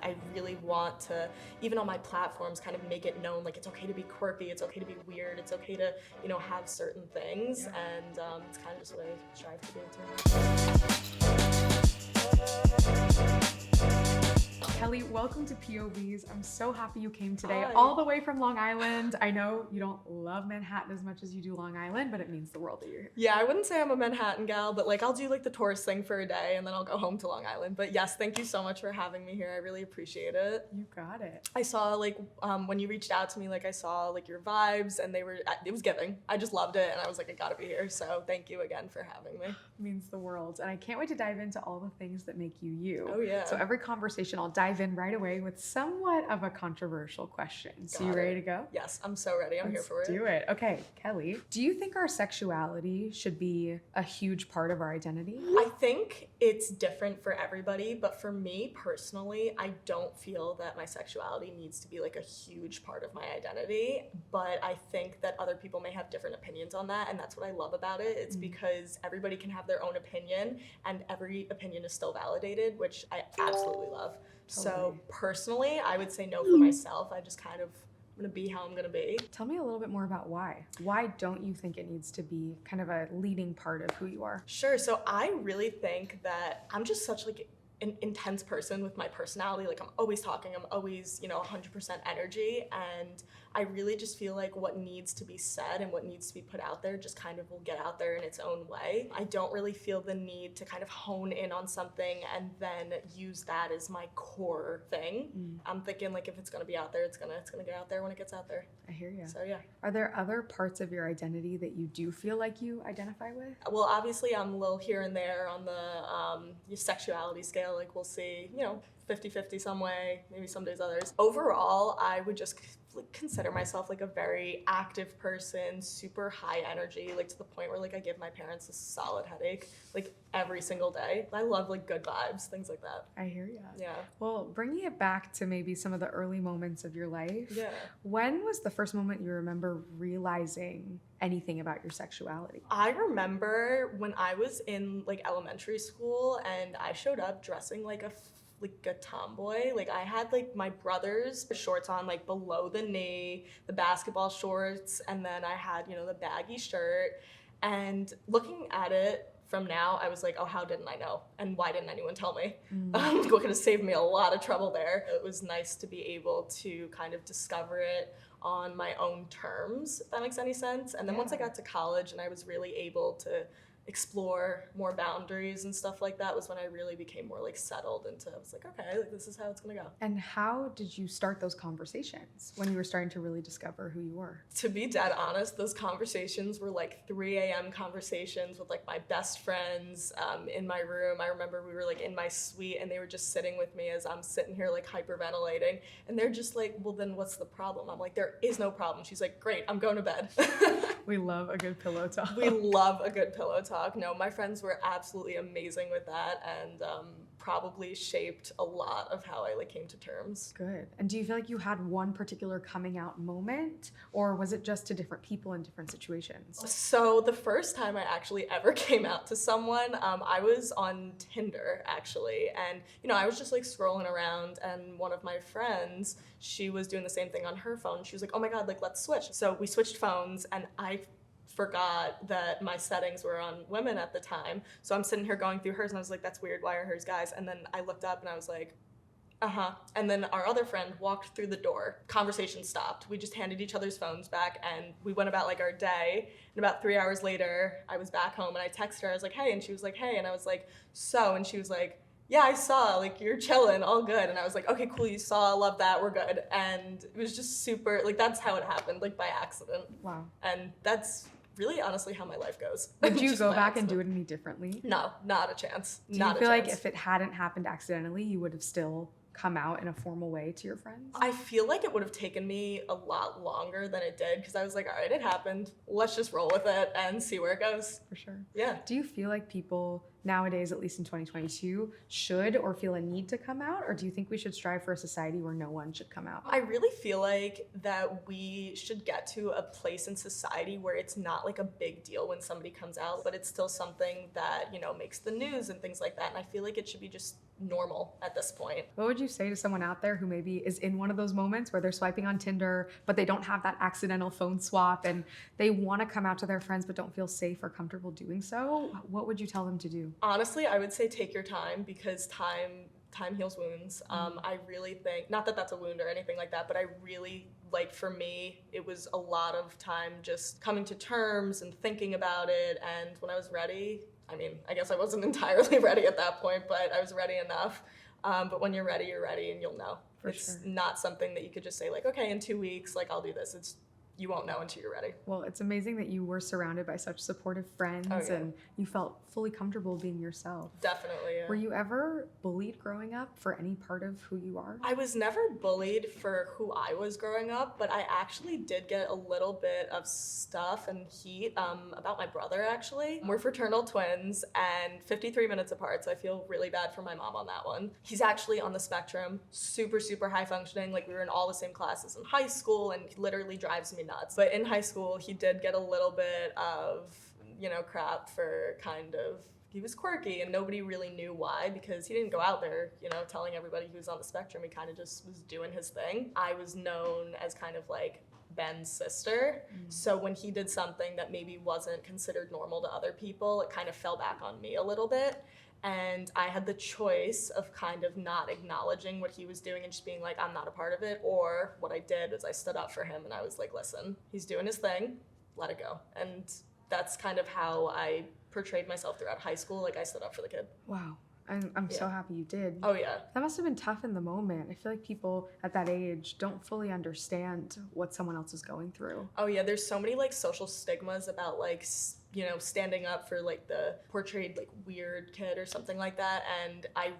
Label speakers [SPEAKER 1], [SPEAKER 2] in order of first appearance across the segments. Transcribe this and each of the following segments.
[SPEAKER 1] I really want to, even on my platforms, kind of make it known, like it's okay to be quirky, it's okay to be weird, it's okay to, you know, have certain things, and it's kind of just what I strive to do.
[SPEAKER 2] Kelly, welcome to POVz. I'm so happy you came today,
[SPEAKER 1] Hi.
[SPEAKER 2] all the way from Long Island. I know you don't love Manhattan as much as you do Long Island, but it means the world that you're here.
[SPEAKER 1] Yeah, I wouldn't say I'm a Manhattan gal, but like I'll do like the tourist thing for a day and then I'll go home to Long Island. But yes, thank you so much for having me here. I really appreciate it.
[SPEAKER 2] You got it.
[SPEAKER 1] I saw like when you reached out to me, like I saw like your vibes and it was giving. I just loved it and I was like, I gotta be here. So thank you again for having me.
[SPEAKER 2] It means the world. And I can't wait to dive into all the things that make you you.
[SPEAKER 1] Oh yeah.
[SPEAKER 2] So every conversation, I'll dive in right away with somewhat of a controversial question. So you ready to go?
[SPEAKER 1] Yes, I'm so ready. I'm here for it.
[SPEAKER 2] Let's do it. Okay, Kelly, do you think our sexuality should be a huge part of our identity?
[SPEAKER 1] I think it's different for everybody, but for me personally, I don't feel that my sexuality needs to be like a huge part of my identity, but I think that other people may have different opinions on that, and that's what I love about it. It's because everybody can have their own opinion, and every opinion is still validated, which I absolutely love.
[SPEAKER 2] Totally.
[SPEAKER 1] So personally, I would say no for myself. I just kind of, I'm gonna be how I'm gonna be.
[SPEAKER 2] Tell me a little bit more about why. Why don't you think it needs to be kind of a leading part of who you are?
[SPEAKER 1] Sure, so I really think that I'm just such like an intense person with my personality. Like I'm always talking, I'm always, you know, 100% energy, and I really just feel like what needs to be said and what needs to be put out there just kind of will get out there in its own way. I don't really feel the need to kind of hone in on something and then use that as my core thing. I'm thinking like if it's gonna be out there, it's gonna get out there when it gets out there.
[SPEAKER 2] I hear you.
[SPEAKER 1] So yeah.
[SPEAKER 2] Are there other parts of your identity that you do feel like you identify with?
[SPEAKER 1] Well, obviously I'm a little here and there on the sexuality scale. Like we'll see, you know, 50-50 some way, maybe some days others. Overall, I would just consider myself like a very active person, super high energy, like to the point where like I give my parents a solid headache like every single day. I love like good vibes, things like that.
[SPEAKER 2] I hear you.
[SPEAKER 1] Yeah.
[SPEAKER 2] Well, bringing it back to maybe some of the early moments of your life.
[SPEAKER 1] Yeah.
[SPEAKER 2] When was the first moment you remember realizing anything about your sexuality?
[SPEAKER 1] I remember when I was in like elementary school and I showed up dressing like a tomboy. Like I had like my brother's shorts on like below the knee, the basketball shorts, and then I had, you know, the baggy shirt. And looking at it from now, I was like, oh, how didn't I know? And why didn't anyone tell me? It could have saved me a lot of trouble there. It was nice to be able to kind of discover it on my own terms, if that makes any sense. And then once I got to college and I was really able to explore more boundaries and stuff like that was when I really became more like settled into, I was like, okay, like this is how it's gonna go.
[SPEAKER 2] And how did you start those conversations when you were starting to really discover who you were?
[SPEAKER 1] To be dead honest, those conversations were like 3 a.m. conversations with like my best friends in my room. I remember we were like in my suite and they were just sitting with me as I'm sitting here like hyperventilating, and they're just like, well then what's the problem? I'm like, there is no problem. She's like, great, I'm going to bed.
[SPEAKER 2] We love a good pillow talk.
[SPEAKER 1] We love a good pillow talk. No, my friends were absolutely amazing with that, and probably shaped a lot of how I like came to terms.
[SPEAKER 2] Good. And do you feel like you had one particular coming out moment, or was it just to different people in different situations?
[SPEAKER 1] So the first time I actually ever came out to someone, I was on Tinder actually, and you know, I was just like scrolling around, and one of my friends, she was doing the same thing on her phone. She was like, oh my God, like let's switch. So we switched phones, and I forgot that my settings were on women at the time. So I'm sitting here going through hers and I was like, that's weird, why are hers guys? And then I looked up and I was like, and then our other friend walked through the door. Conversation stopped. We just handed each other's phones back and we went about like our day. And about 3 hours later, I was back home and I texted her, I was like, hey, and she was like, hey, and I was like, so, and she was like, yeah, I saw, like, you're chilling, all good. And I was like, okay, cool, you saw, love that, we're good. And it was just super, like, that's how it happened, like, by accident.
[SPEAKER 2] Wow.
[SPEAKER 1] And that's really honestly how my life goes.
[SPEAKER 2] Would you go back and do it any differently?
[SPEAKER 1] No, not a chance.
[SPEAKER 2] Do you feel like if it hadn't happened accidentally, you would have still come out in a formal way to your friends?
[SPEAKER 1] I feel like it would have taken me a lot longer than it did, because I was like, all right, it happened. Let's just roll with it and see where it goes.
[SPEAKER 2] For sure.
[SPEAKER 1] Yeah.
[SPEAKER 2] Do you feel like people nowadays, at least in 2022, should or feel a need to come out? Or do you think we should strive for a society where no one should come out?
[SPEAKER 1] I really feel like that we should get to a place in society where it's not like a big deal when somebody comes out, but it's still something that, you know, makes the news and things like that. And I feel like it should be just normal at this point.
[SPEAKER 2] What would you say to someone out there who maybe is in one of those moments where they're swiping on Tinder, but they don't have that accidental phone swap and they want to come out to their friends but don't feel safe or comfortable doing so? What would you tell them to do?
[SPEAKER 1] Honestly, I would say take your time, because time heals wounds. I really think, not that that's a wound or anything like that, but I really, like, for me, it was a lot of time just coming to terms and thinking about it. And when I was ready, I mean, I guess I wasn't entirely ready at that point, but I was ready enough. But when you're ready, and you'll know. It's not something that you could just say, like, okay, in 2 weeks, like, I'll do this. You won't know until you're ready.
[SPEAKER 2] Well, it's amazing that you were surrounded by such supportive friends and you felt fully comfortable being yourself.
[SPEAKER 1] Definitely, yeah.
[SPEAKER 2] Were you ever bullied growing up for any part of who you are?
[SPEAKER 1] I was never bullied for who I was growing up, but I actually did get a little bit of stuff and heat about my brother, actually. We're fraternal twins and 53 minutes apart, so I feel really bad for my mom on that one. He's actually on the spectrum, super, super high functioning. Like, we were in all the same classes in high school, and he literally drives me nuts. But in high school, he did get a little bit of, you know, crap for he was quirky, and nobody really knew why, because he didn't go out there, you know, telling everybody he was on the spectrum. He kind of just was doing his thing. I was known as kind of like Ben's sister. So when he did something that maybe wasn't considered normal to other people, it kind of fell back on me a little bit. And I had the choice of kind of not acknowledging what he was doing and just being like, I'm not a part of it. Or what I did is I stood up for him and I was like, listen, he's doing his thing, let it go. And that's kind of how I portrayed myself throughout high school. Like, I stood up for the kid.
[SPEAKER 2] Wow. I'm so happy you did.
[SPEAKER 1] Oh, yeah.
[SPEAKER 2] That must have been tough in the moment. I feel like people at that age don't fully understand what someone else is going through.
[SPEAKER 1] Oh, yeah. There's so many, like, social stigmas about, like, you know, standing up for, like, the portrayed, like, weird kid or something like that. And I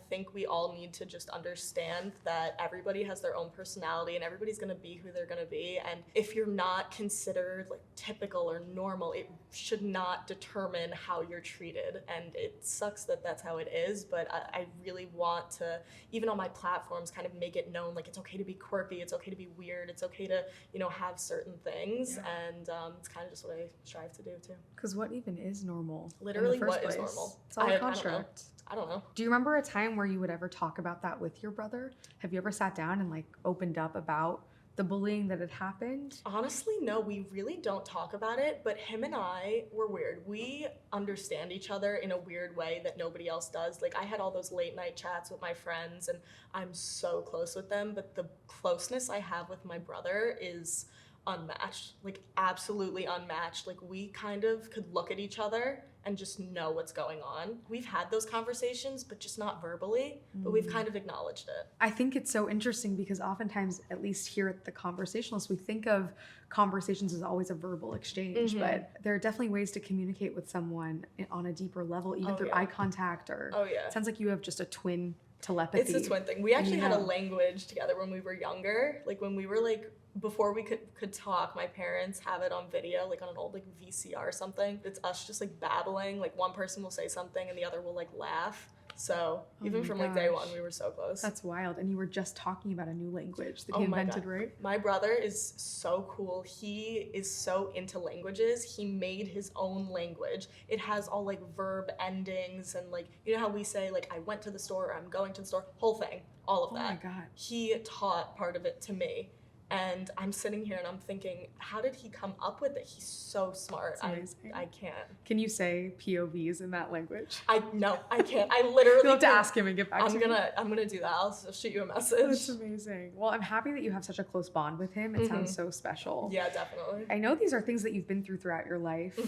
[SPEAKER 1] think we all need to just understand that everybody has their own personality and everybody's going to be who they're going to be. And if you're not considered, like, typical or normal, it should not determine how you're treated. And it sucks that that's how it is, but I really want to, even on my platforms, kind of make it known, like, it's okay to be quirky, it's okay to be weird, it's okay to, you know, have certain things. And it's kind of just what I strive to do too.
[SPEAKER 2] Because what even is normal?
[SPEAKER 1] Literally,
[SPEAKER 2] what
[SPEAKER 1] is normal?
[SPEAKER 2] It's all a construct.
[SPEAKER 1] I don't know.
[SPEAKER 2] Do you remember a time where you would ever talk about that with your brother? Have you ever sat down and, like, opened up about the bullying that had happened?
[SPEAKER 1] Honestly, no, we really don't talk about it, but him and I were weird. We understand each other in a weird way that nobody else does. Like, I had all those late night chats with my friends and I'm so close with them, but the closeness I have with my brother is unmatched, like absolutely unmatched. Like, we kind of could look at each other and just know what's going on. We've had those conversations, but just not verbally, but we've kind of acknowledged it.
[SPEAKER 2] I think it's so interesting because oftentimes, at least here at the Conversationalist, we think of conversations as always a verbal exchange, but there are definitely ways to communicate with someone on a deeper level, even through eye contact or it sounds like you have just a twin telepathy.
[SPEAKER 1] It's a twin thing. We actually had a language together when we were younger. Like, when we were like, before we could talk, my parents have it on video, like on an old like VCR or something. It's us just like babbling. Like, one person will say something and the other will like laugh. So even from like day one, we were so close.
[SPEAKER 2] That's wild. And you were just talking about a new language that he invented, right?
[SPEAKER 1] My brother is so cool. He is so into languages. He made his own language. It has all like verb endings and, like, you know how we say like, I went to the store or I'm going to the store, whole thing, all of that.
[SPEAKER 2] Oh my God.
[SPEAKER 1] He taught part of it to me. And I'm sitting here and I'm thinking, how did he come up with it? He's so smart. I can't.
[SPEAKER 2] Can you say POVz in that language?
[SPEAKER 1] No, I can't. I literally
[SPEAKER 2] You'll have to ask him and get back to me.
[SPEAKER 1] I'm gonna do that. I'll shoot you a message.
[SPEAKER 2] That's amazing. Well, I'm happy that you have such a close bond with him. It sounds so special.
[SPEAKER 1] Yeah, definitely.
[SPEAKER 2] I know these are things that you've been throughout your life.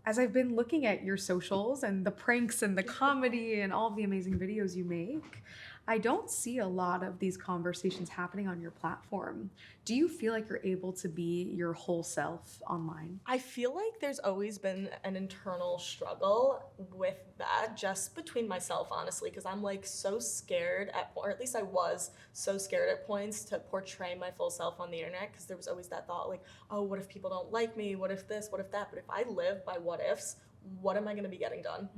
[SPEAKER 2] As I've been looking at your socials and the pranks and the comedy and all of the amazing videos you make, I don't see a lot of these conversations happening on your platform. Do you feel like you're able to be your whole self online?
[SPEAKER 1] I feel like there's always been an internal struggle with that, just between myself, honestly, because I'm like so scared or at least I was so scared at points to portray my full self on the internet, because there was always that thought like, oh, what if people don't like me? What if this? What if that? But if I live by what ifs, what am I going to be getting done?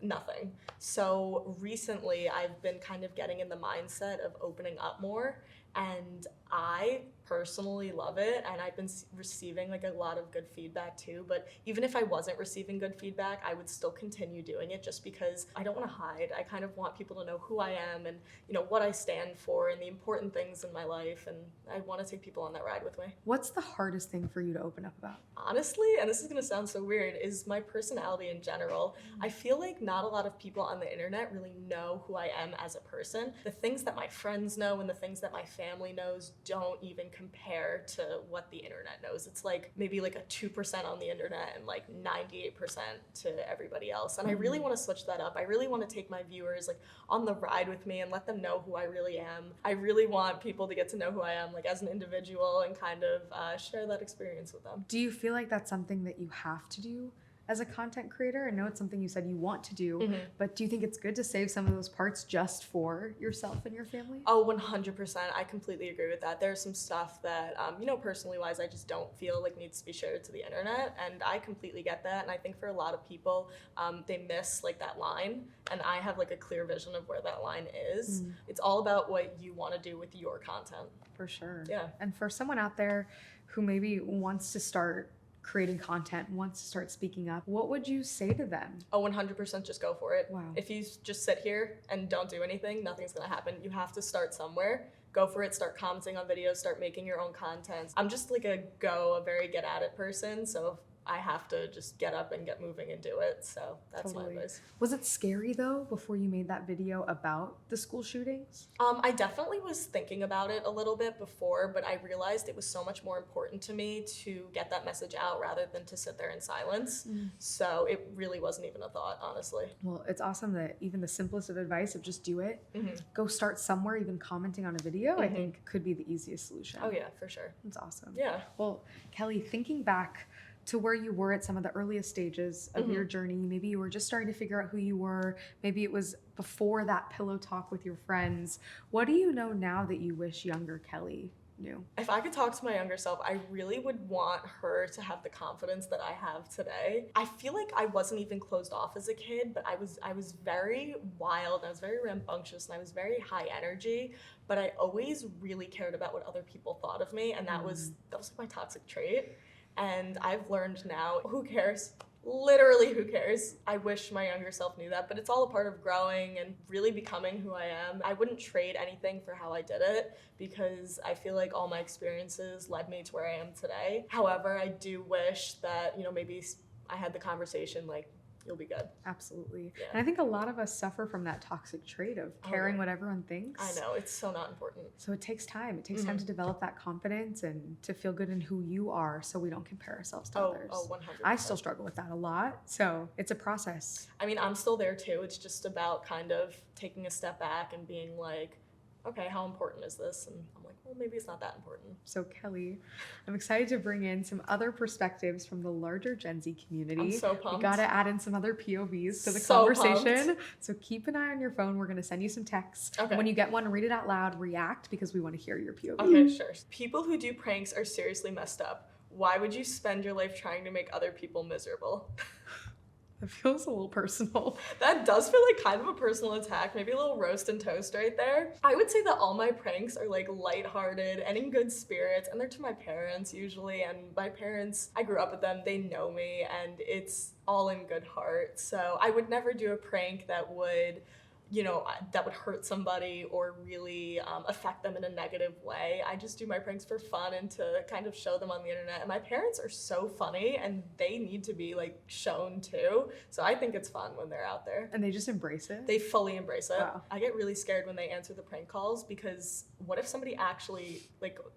[SPEAKER 1] Nothing. So recently I've been kind of getting in the mindset of opening up more, and I personally love it, and I've been receiving like a lot of good feedback too. But even if I wasn't receiving good feedback, I would still continue doing it, just because I don't want to hide. I kind of want people to know who I am and, you know, what I stand for and the important things in my life, and I want to take people on that ride with me.
[SPEAKER 2] What's the hardest thing for you to open up about?
[SPEAKER 1] Honestly, and this is going to sound so weird, is my personality in general. I feel like not a lot of people on the internet really know who I am as a person. The things that my friends know and the things that my family knows don't even compare to what the internet knows. It's like maybe like a 2% on the internet and like 98% to everybody else. And I really want to switch that up. I really want to take my viewers like on the ride with me and let them know who I really am. I really want people to get to know who I am like as an individual and kind of share that experience with them.
[SPEAKER 2] Do you feel like that's something that you have to do as a content creator? I know it's something you said you want to do, but do you think it's good to save some of those parts just for yourself and your family?
[SPEAKER 1] Oh, 100%. I completely agree with that. There's some stuff that, you know, personally wise, I just don't feel like needs to be shared to the internet, and I completely get that. And I think for a lot of people, they miss like that line, and I have like a clear vision of where that line is. It's all about what you want to do with your content.
[SPEAKER 2] For sure.
[SPEAKER 1] Yeah.
[SPEAKER 2] And for someone out there who maybe wants to start creating content, wants to start speaking up, what would you say to them?
[SPEAKER 1] Oh, 100% just go for it.
[SPEAKER 2] Wow.
[SPEAKER 1] If you just sit here and don't do anything, nothing's gonna happen. You have to start somewhere. Go for it, start commenting on videos, start making your own content. I'm just like a very get at it person, so I have to just get up and get moving and do it. So that's my advice.
[SPEAKER 2] Was it scary though before you made that video about the school shootings?
[SPEAKER 1] I definitely was thinking about it a little bit before, but I realized it was so much more important to me to get that message out rather than to sit there in silence. So it really wasn't even a thought, honestly.
[SPEAKER 2] Well, it's awesome that even the simplest of advice of just do it, go start somewhere, even commenting on a video, I think could be the easiest solution.
[SPEAKER 1] Oh yeah, for sure.
[SPEAKER 2] That's awesome.
[SPEAKER 1] Yeah.
[SPEAKER 2] Well, Kelly, thinking back to where you were at some of the earliest stages of your journey, maybe you were just starting to figure out who you were, maybe it was before that pillow talk with your friends. What do you know now that you wish younger Kelly knew?
[SPEAKER 1] If I could talk to my younger self, I really would want her to have the confidence that I have today. I feel like I wasn't even closed off as a kid, but I was very wild, I was very rambunctious, and I was very high energy, but I always really cared about what other people thought of me, and that was like my toxic trait. And I've learned now, who cares? Literally, who cares? I wish my younger self knew that, but it's all a part of growing and really becoming who I am. I wouldn't trade anything for how I did it, because I feel like all my experiences led me to where I am today. However, I do wish that, you know, maybe I had the conversation like, you'll be good.
[SPEAKER 2] Absolutely.
[SPEAKER 1] Yeah.
[SPEAKER 2] And I think a lot of us suffer from that toxic trait of caring what everyone thinks.
[SPEAKER 1] I know, it's so not important.
[SPEAKER 2] So it takes time. It takes time to develop that confidence and to feel good in who you are, so we don't compare ourselves to others.
[SPEAKER 1] Oh, 100%.
[SPEAKER 2] I still struggle with that a lot. So it's a process.
[SPEAKER 1] I mean, I'm still there too. It's just about kind of taking a step back and being like, okay, how important is this? And I'm like, well, maybe it's not that important.
[SPEAKER 2] So Kelly, I'm excited to bring in some other perspectives from the larger Gen Z community.
[SPEAKER 1] I'm so pumped.
[SPEAKER 2] We got to add in some other POVs to the
[SPEAKER 1] So
[SPEAKER 2] conversation.
[SPEAKER 1] pumped.
[SPEAKER 2] So keep an eye on your phone. We're going to send you some texts.
[SPEAKER 1] Okay.
[SPEAKER 2] When you get one, read it out loud, react, because we want to hear your POV.
[SPEAKER 1] Okay, sure. People who do pranks are seriously messed up. Why would you spend your life trying to make other people miserable?
[SPEAKER 2] That feels a little personal.
[SPEAKER 1] That does feel like kind of a personal attack, maybe a little roast and toast right there. I would say that all my pranks are like lighthearted and in good spirits, and they're to my parents usually, and my parents, I grew up with them, they know me, and it's all in good heart. So I would never do a prank that would, you know, that would hurt somebody or really affect them in a negative way. I just do my pranks for fun and to kind of show them on the internet. And my parents are so funny, and they need to be like shown too. So I think it's fun when they're out there.
[SPEAKER 2] And they just embrace it?
[SPEAKER 1] They fully embrace it.
[SPEAKER 2] Wow.
[SPEAKER 1] I get really scared when they answer the prank calls, because what if somebody actually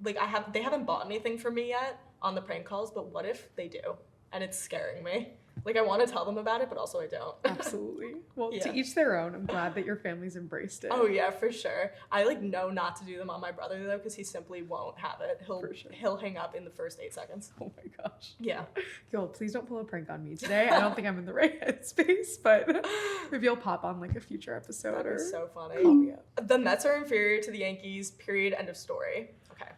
[SPEAKER 1] they haven't bought anything from me yet on the prank calls, but what if they do? And it's scaring me. Like, I want to tell them about it, but also I don't.
[SPEAKER 2] Absolutely. Well,
[SPEAKER 1] Yeah.
[SPEAKER 2] to each their own. I'm glad that your family's embraced it.
[SPEAKER 1] Oh yeah, for sure. I like know not to do them on my brother though, because he simply won't have it. He'll hang up in the first 8 seconds.
[SPEAKER 2] Oh my gosh.
[SPEAKER 1] Yeah.
[SPEAKER 2] Yo, please don't pull a prank on me today. I don't think I'm in the right headspace, but maybe I'll pop on like a future episode.
[SPEAKER 1] That is so funny.
[SPEAKER 2] Oh yeah.
[SPEAKER 1] The Mets are inferior to the Yankees, period, end of story. Okay.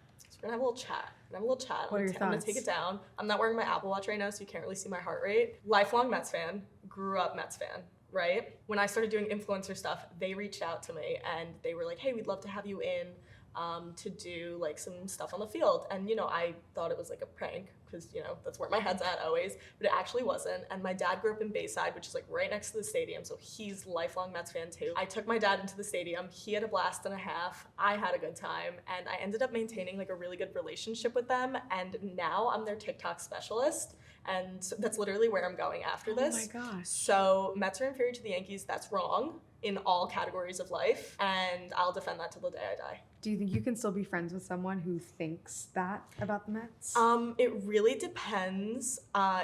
[SPEAKER 1] We're gonna have a little chat.
[SPEAKER 2] What are your
[SPEAKER 1] I'm gonna take it down. I'm not wearing my Apple Watch right now, so you can't really see my heart rate. Lifelong Mets fan, grew up Mets fan, right? When I started doing influencer stuff, they reached out to me and they were like, hey, we'd love to have you in to do like some stuff on the field. And, you know, I thought it was like a prank because, you know, that's where my head's at always, but it actually wasn't. And my dad grew up in Bayside, which is like right next to the stadium. So he's lifelong Mets fan too. I took my dad into the stadium. He had a blast and a half. I had a good time. And I ended up maintaining like a really good relationship with them. And now I'm their TikTok specialist. And so that's literally where I'm going after this.
[SPEAKER 2] Oh my gosh.
[SPEAKER 1] So Mets are inferior to the Yankees. That's wrong in all categories of life. And I'll defend that till the day I die.
[SPEAKER 2] Do you think you can still be friends with someone who thinks that about the Mets?
[SPEAKER 1] It really depends.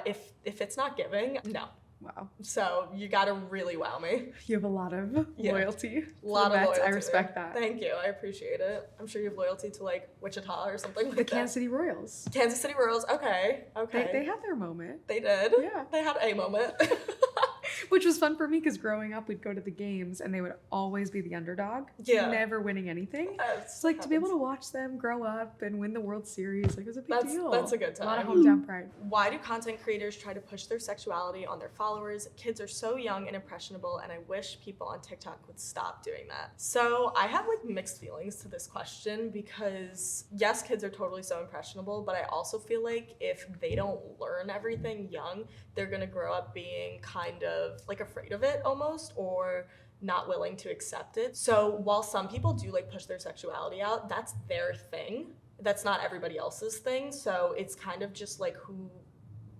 [SPEAKER 1] If it's not giving, no.
[SPEAKER 2] Wow.
[SPEAKER 1] So you gotta really wow me.
[SPEAKER 2] You have a lot of loyalty to
[SPEAKER 1] A lot
[SPEAKER 2] the
[SPEAKER 1] of
[SPEAKER 2] Mets.
[SPEAKER 1] loyalty.
[SPEAKER 2] I respect that.
[SPEAKER 1] Thank you. I appreciate it. I'm sure you have loyalty to like Wichita or something like
[SPEAKER 2] The
[SPEAKER 1] that.
[SPEAKER 2] Kansas City Royals.
[SPEAKER 1] Kansas City Royals. Okay.
[SPEAKER 2] They had their moment.
[SPEAKER 1] They did.
[SPEAKER 2] Yeah.
[SPEAKER 1] They had a moment.
[SPEAKER 2] Which was fun for me because growing up, we'd go to the games and they would always be the underdog.
[SPEAKER 1] Yeah.
[SPEAKER 2] Never winning anything.
[SPEAKER 1] Yes,
[SPEAKER 2] It's like to be able to watch them grow up and win the World Series, like it was a big deal.
[SPEAKER 1] That's a good time.
[SPEAKER 2] A lot of hometown pride.
[SPEAKER 1] Why do content creators try to push their sexuality on their followers? Kids are so young and impressionable, and I wish people on TikTok would stop doing that. So I have like mixed feelings to this question because yes, kids are totally so impressionable, but I also feel like if they don't learn everything young, they're gonna grow up being kind of like afraid of it almost, or not willing to accept it. So while some people do like push their sexuality out, that's their thing. That's not everybody else's thing. So it's kind of just like who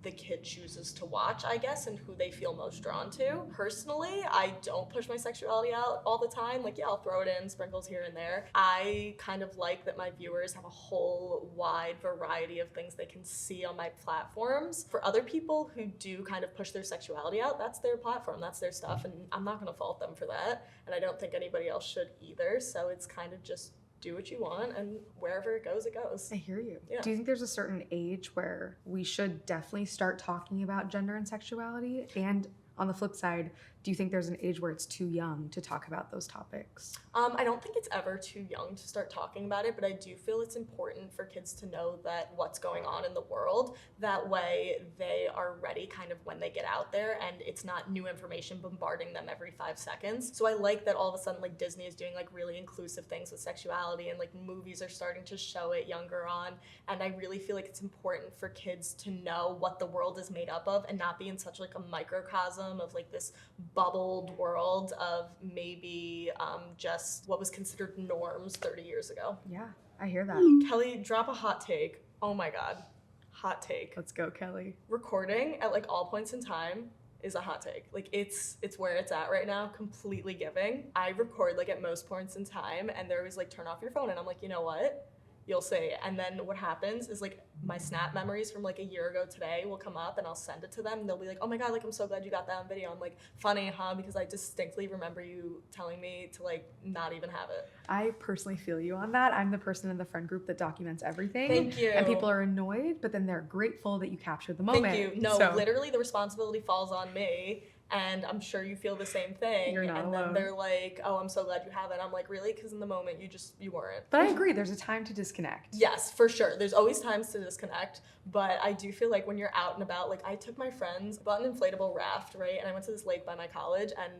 [SPEAKER 1] the kid chooses to watch, I guess, and who they feel most drawn to. Personally, I don't push my sexuality out all the time. Like, yeah, I'll throw it in, sprinkles here and there. I kind of like that my viewers have a whole wide variety of things they can see on my platforms. For other people who do kind of push their sexuality out, that's their platform, that's their stuff, and I'm not gonna fault them for that. And I don't think anybody else should either. So it's kind of just do what you want, and wherever it goes, it goes.
[SPEAKER 2] I hear you.
[SPEAKER 1] Yeah.
[SPEAKER 2] Do you think there's a certain age where we should definitely start talking about gender and sexuality? And on the flip side, do you think there's an age where it's too young to talk about those topics?
[SPEAKER 1] I don't think it's ever too young to start talking about it, but I do feel it's important for kids to know that what's going on in the world. That way they are ready kind of when they get out there, and it's not new information bombarding them every 5 seconds. So I like that all of a sudden like Disney is doing like really inclusive things with sexuality, and like movies are starting to show it younger on. And I really feel like it's important for kids to know what the world is made up of and not be in such like a microcosm of like this bubbled world of maybe just what was considered norms 30 years ago.
[SPEAKER 2] Yeah, I hear that.
[SPEAKER 1] Kelly, drop a hot take. Oh my God. Hot take.
[SPEAKER 2] Let's go, Kelly.
[SPEAKER 1] Recording at like all points in time is a hot take. Like it's where it's at right now, completely giving. I record like at most points in time, and they're always like, turn off your phone. And I'm like, you know what? You'll see. And then what happens is like my snap memories from like a year ago today will come up, and I'll send it to them, and they'll be like, oh my God, like I'm so glad you got that on video. I'm like, funny, huh? Because I distinctly remember you telling me to like not even have it.
[SPEAKER 2] I personally feel you on that. I'm the person in the friend group that documents everything.
[SPEAKER 1] Thank you.
[SPEAKER 2] And people are annoyed, but then they're grateful that you captured the moment.
[SPEAKER 1] Thank you. No,
[SPEAKER 2] So,
[SPEAKER 1] literally the responsibility falls on me. And I'm sure you feel the same thing.
[SPEAKER 2] You're not
[SPEAKER 1] and
[SPEAKER 2] alone.
[SPEAKER 1] then they're like, oh, I'm so glad you have it. I'm like, really? Because in the moment, you weren't.
[SPEAKER 2] But I agree, there's a time to disconnect.
[SPEAKER 1] Yes, for sure. There's always times to disconnect. But I do feel like when you're out and about, like I took my friends, bought an inflatable raft, right? And I went to this lake by my college, and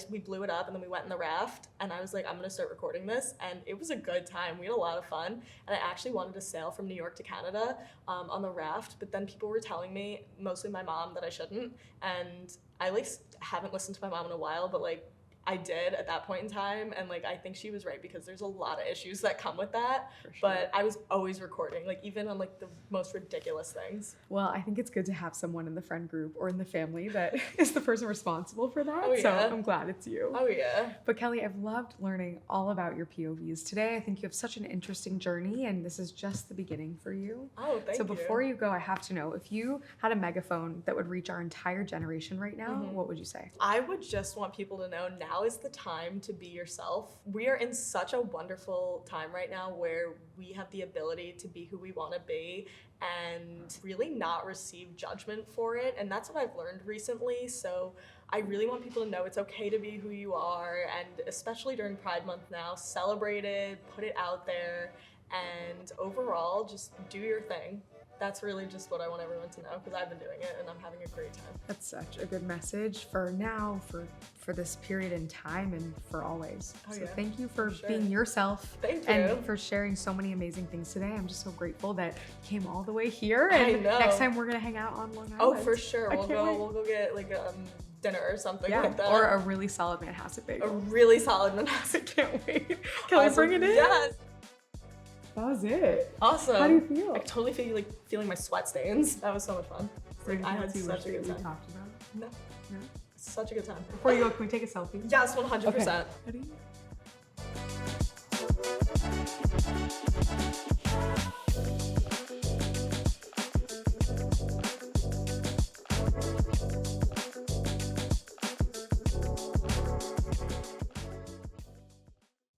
[SPEAKER 1] we blew it up, and then we went in the raft, and I was like, I'm gonna start recording this. And it was a good time. We had a lot of fun. And I actually wanted to sail from New York to Canada on the raft. But then people were telling me, mostly my mom, that I shouldn't. And I like haven't listened to my mom in a while, but like I did at that point in time, and like I think she was right, because there's a lot of issues that come with that.
[SPEAKER 2] For sure.
[SPEAKER 1] But I was always recording, like even on like the most ridiculous things.
[SPEAKER 2] Well, I think it's good to have someone in the friend group or in the family that is the person responsible for that.
[SPEAKER 1] Oh,
[SPEAKER 2] So
[SPEAKER 1] yeah.
[SPEAKER 2] I'm glad it's you.
[SPEAKER 1] Oh yeah.
[SPEAKER 2] But Kelly, I've loved learning all about your POVs today. I think you have such an interesting journey, and this is just the beginning for you.
[SPEAKER 1] Oh, thank
[SPEAKER 2] So
[SPEAKER 1] you.
[SPEAKER 2] before you go, I have to know, if you had a megaphone that would reach our entire generation right now,
[SPEAKER 1] Mhm.
[SPEAKER 2] what would you say?
[SPEAKER 1] I would just want people to know now is the time to be yourself. We are in such a wonderful time right now where we have the ability to be who we want to be and really not receive judgment for it. And that's what I've learned recently. So I really want people to know it's okay to be who you are. And especially during Pride Month now, celebrate it, put it out there. and overall, just do your thing. That's really just what I want everyone to know, because I've been doing it and I'm having a great time.
[SPEAKER 2] That's such a good message for now, for this period in time, and for always.
[SPEAKER 1] Oh,
[SPEAKER 2] so
[SPEAKER 1] yeah.
[SPEAKER 2] thank you for
[SPEAKER 1] Sure.
[SPEAKER 2] being yourself.
[SPEAKER 1] Thank you.
[SPEAKER 2] And for sharing so many amazing things today. I'm just so grateful that you came all the way here.
[SPEAKER 1] I
[SPEAKER 2] And
[SPEAKER 1] know.
[SPEAKER 2] next time we're gonna hang out on Long Island.
[SPEAKER 1] Oh, for sure.
[SPEAKER 2] I
[SPEAKER 1] We'll
[SPEAKER 2] can't wait.
[SPEAKER 1] go get like dinner or something
[SPEAKER 2] Yeah,
[SPEAKER 1] like that.
[SPEAKER 2] or a really solid Manhasset
[SPEAKER 1] a
[SPEAKER 2] bagel.
[SPEAKER 1] really solid Manhasset.
[SPEAKER 2] Can't wait. Can we bring it in?
[SPEAKER 1] Yes.
[SPEAKER 2] That was it.
[SPEAKER 1] Awesome.
[SPEAKER 2] How do you feel?
[SPEAKER 1] I totally feel like feeling my sweat stains. That was so much fun.
[SPEAKER 2] Anything
[SPEAKER 1] I had
[SPEAKER 2] else you
[SPEAKER 1] such a
[SPEAKER 2] wish
[SPEAKER 1] good
[SPEAKER 2] that we
[SPEAKER 1] time.
[SPEAKER 2] talked about?
[SPEAKER 1] No,
[SPEAKER 2] No?
[SPEAKER 1] such a good time.
[SPEAKER 2] Before you go, can we take a selfie?
[SPEAKER 1] Yes, 100%.
[SPEAKER 2] Ready?